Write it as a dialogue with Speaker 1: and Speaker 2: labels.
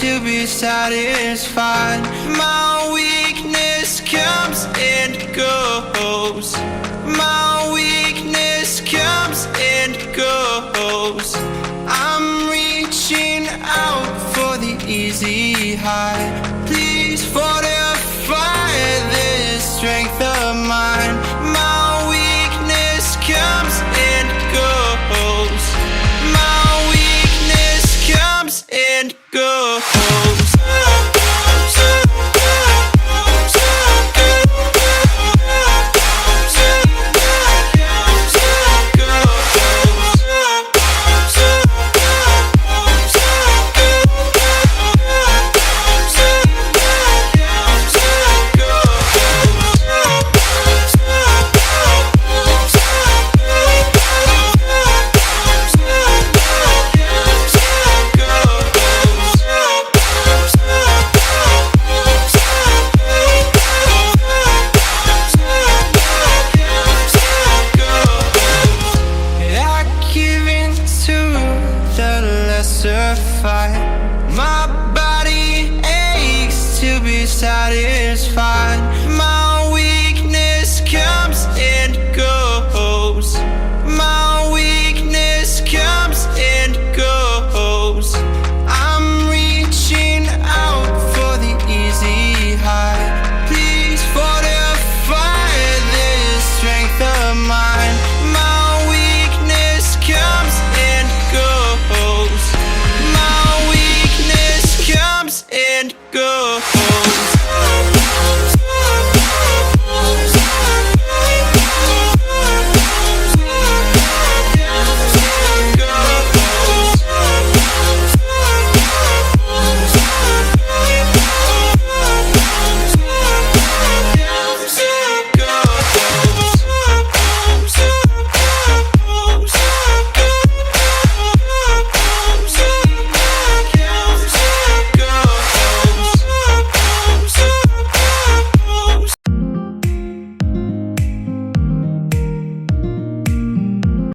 Speaker 1: to be satisfied. My weakness comes and goes. My weakness comes and goes. I'm reaching out for the easy high. Please fortify this strength of mine. My weakness comes and goes. My weakness comes and goes. My body aches to be satisfied.